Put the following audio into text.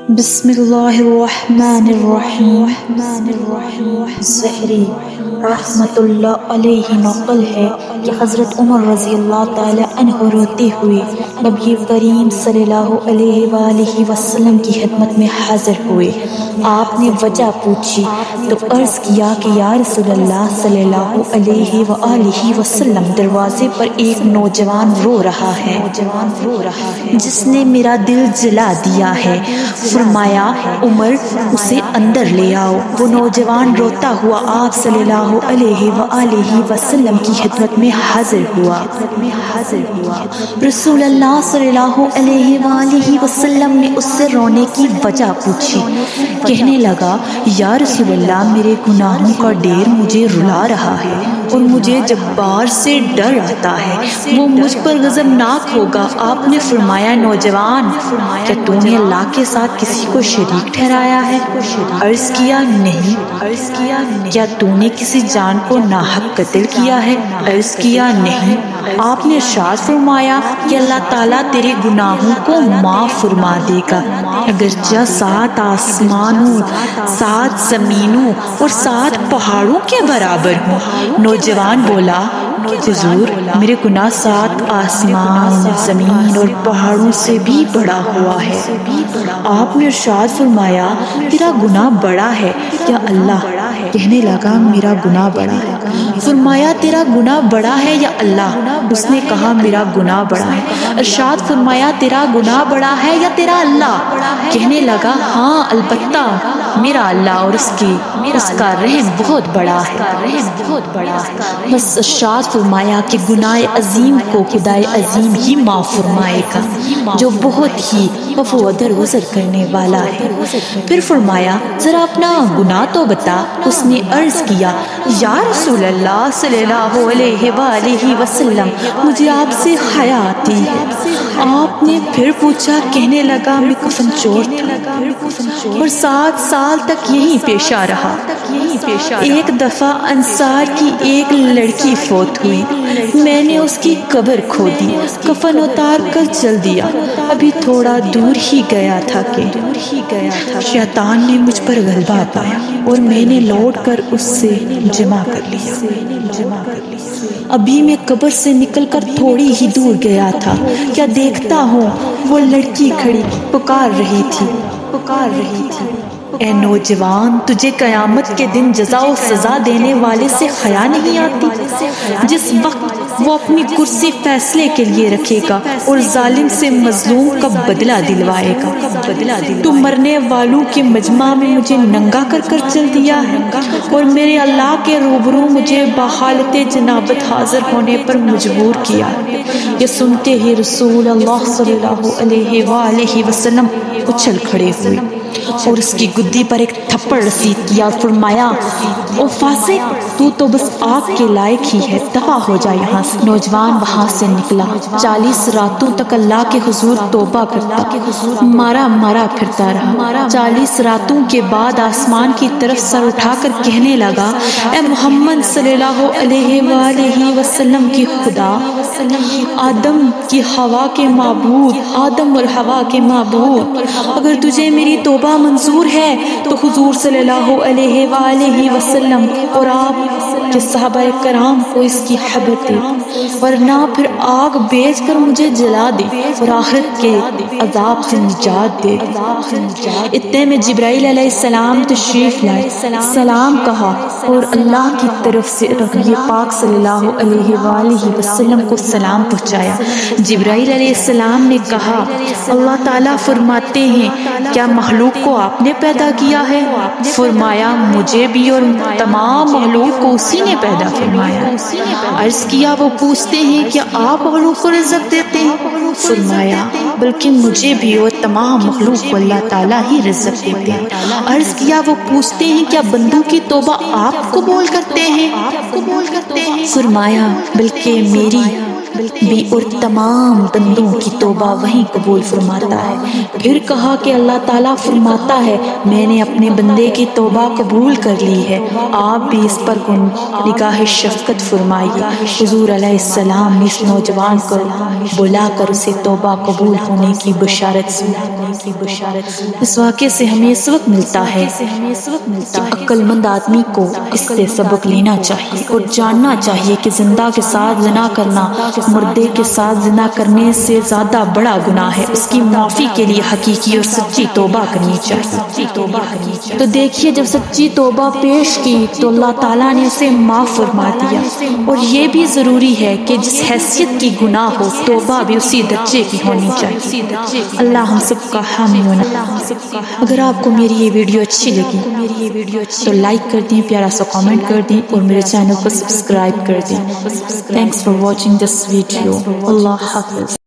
بسم اللہ الرحمن الرحیم۔ زہری رحمت اللہ علیہ نقل ہے کہ حضرت عمر رضی اللہ تعالی عنہ روتے ہوئے نبی کریم صلی اللہ علیہ وآلہ وسلم کی خدمت میں حاضر ہوئے۔ آپ نے وجہ پوچھی تو عرض کیا کہ یا رسول اللہ صلی اللہ علیہ وآلہ وسلم، دروازے پر ایک نوجوان رو رہا ہے جس نے میرا دل جلا دیا ہے۔ فرمایا عمر، اسے اندر لے آؤ۔ وہ نوجوان روتا ہوا آپ صلی اللہ علیہ وآلہ وسلم کی خدمت میں حاضر ہوا۔ رسول اللہ صلی اللہ علیہ وآلہ وسلم نے اس سے رونے کی وجہ پوچھی۔ کہنے لگا، یا رسول اللہ، میرے گناہوں کا ڈھیر مجھے رلا رہا ہے اور مجھے جبار سے ڈر آتا ہے، وہ مجھ پر غضبناک ہوگا۔ آپ نے فرمایا، نوجوان، کیا تو نے اللہ کے ساتھ کسی کو شریک ٹھہرایا ہے؟ عرض کیا نہیں۔ کیا تو نے کسی جان کو ناحق قتل کیا ہے؟ عرض کیا نہیں۔ آپ نے ارشاد فرمایا کہ اللہ تعالیٰ تیرے گناہوں کو معاف فرما دے گا، اگرچہ 7 آسمانوں، 7 زمینوں اور 7 پہاڑوں کے برابر ہوں۔ نوجوان بولا، حضور، میرے گناہ 7 آسمان، زمین اور پہاڑوں سے بھی بڑا ہوا ہے۔ آپ نے ارشاد فرمایا، تیرا گناہ بڑا ہے یا اللہ؟ کہنے لگا، میرا گناہ بڑا ہے۔ فرمایا، تیرا گناہ بڑا ہے یا اللہ؟ اس نے کہا، میرا گناہ بڑا ہے۔ ارشاد فرمایا، تیرا گناہ بڑا ہے یا تیرا اللہ؟ کہنے لگا، ہاں البتہ میرا اللہ اور اس کا رحم بہت بڑا ہے۔ بس ارشاد فرمایا کہ گناہ عظیم کو خدائے عظیم ہی معاف فرمائے گا، جو بہت ہی عفو و درگزر کرنے والا ہے۔ پھر فرمایا، ذرا اپنا گناہ تو بتا۔ اس نے عرض کیا، یا رسول اللہ صلی اللہ علیہ وآلہ وسلم، مجھے آپ سے حیا آتی ہے۔ آپ نے پھر پوچھا، کہنے لگا، میں کفن چور تھا اور 7 سال تک یہی پیشہ رہا۔ ایک دفعہ انصار کی ایک لڑکی فوت ہوئی، میں نے اس کی قبر کھودی، کفن اتار کر چل دیا۔ ابھی تھوڑا دور ہی گیا تھا کہ شیطان نے مجھ پر غلبہ پایا اور میں نے لوٹ کر اس سے جمع کر لیا۔ ابھی میں قبر سے نکل کر تھوڑی ہی دور گیا تھا، کیا دیکھتا ہوں وہ لڑکی کھڑی پکار رہی تھی۔ اے نوجوان، تجھے قیامت کے دن جزا و سزا دینے والے سے حیا نہیں آتی؟ جس وقت وہ اپنی کرسی فیصلے کے لیے رکھے گا اور ظالم سے مظلوم کا بدلہ دلوائے گا۔ تو مرنے والوں کے مجمع میں مجھے ننگا کر کر چل دیا ہے اور میرے اللہ کے روبرو مجھے بحالت جنابت حاضر ہونے پر مجبور کیا۔ یہ سنتے ہی رسول اللہ صلی اللہ علیہ وآلہ وسلم اچھل کھڑے ہوئے اور اس کی گدی پر ایک تھپڑ رسید کیا۔ فرمایا، او فاسق، تو بس آگ کے لائق ہی ہے، دفع ہو جا یہاں سے۔ نوجوان وہاں سے نکلا، 40 راتوں تک اللہ کے حضور توبہ کرتا، مارا پھرتا رہا۔ 40 راتوں کے بعد آسمان کی طرف سر اٹھا کر کہنے لگا، اے محمد صلی اللہ علیہ وآلہ وسلم کی خدا، آدم کی ہوا کے معبود، آدم اور ہوا کے معبود، اگر تجھے میری توبہ منظور ہے تو حضور صلی اللہ علیہ وآلہ وسلم اور آپ کے صحابہ کرام کو اس کی خبر دے، ورنہ پھر آگ بیچ کر مجھے جلا دے اور آخرت کے عذاب سے نجات دے۔ اتنے میں جبرائیل علیہ السلام تشریف لائے، سلام کہا اور اللہ کی طرف سے نبی پاک صلی اللہ علیہ وآلہ وسلم کو سلام پہنچایا۔ جبرائیل علیہ السلام نے کہا، اللہ تعالیٰ فرماتے ہیں، کیا مخلوق کو آپ نے پیدا کیا ہے؟ فرمایا، مجھے بھی اور تمام مخلوق کو اسی نے پیدا فرمایا۔ عرض کیا، وہ پوچھتے ہیں کیا آپ مخلوق کو رزق دیتے ہیں؟ فرمایا، بلکہ مجھے بھی اور تمام مخلوق کو اللہ تعالیٰ ہی رزق دیتے ہیں۔ عرض کیا، وہ پوچھتے ہیں کیا بندوں کی توبہ آپ قبول کرتے ہیں؟ فرمایا، بلکہ میری بھی اور تمام بندوں کی توبہ وہیں قبول فرماتا ہے۔ پھر کہا کہ اللہ تعالیٰ فرماتا ہے میں نے اپنے بندے کی توبہ قبول کر لی ہے، آپ بھی اس پر نگاہ شفقت فرمائیے۔ حضور علیہ السلام نے اس نوجوان کو بلا کر اسے توبہ قبول ہونے کی بشارت سنائی۔ اس واقعے سے ہمیں اس وقت ملتا ہے کہ عقل مند آدمی کو اس سے سبق لینا چاہیے اور جاننا چاہیے کہ زندہ کے ساتھ زنا کرنا مردے کے ساتھ زنا کرنے سے زیادہ بڑا گناہ ہے۔ اس کی معافی کے لیے حقیقی اور سچی توبہ کرنی چاہیے۔ تو دیکھیے جب سچی توبہ پیش کی تو اللہ تعالیٰ نے اسے معاف فرما دیا۔ اور یہ بھی ضروری ہے کہ جس حیثیت کی گناہ ہو توبہ بھی اسی درجے کی ہونی چاہیے۔ اللہ ہم سب کا حامی ہونا۔ اگر آپ کو میری یہ ویڈیو اچھی لگی تو لائک کر دیں، پیارا سا کامنٹ کر دیں اور میرے چینل کو سبسکرائب کر دیں۔ Thanks for watching this video. اللہ حافظ۔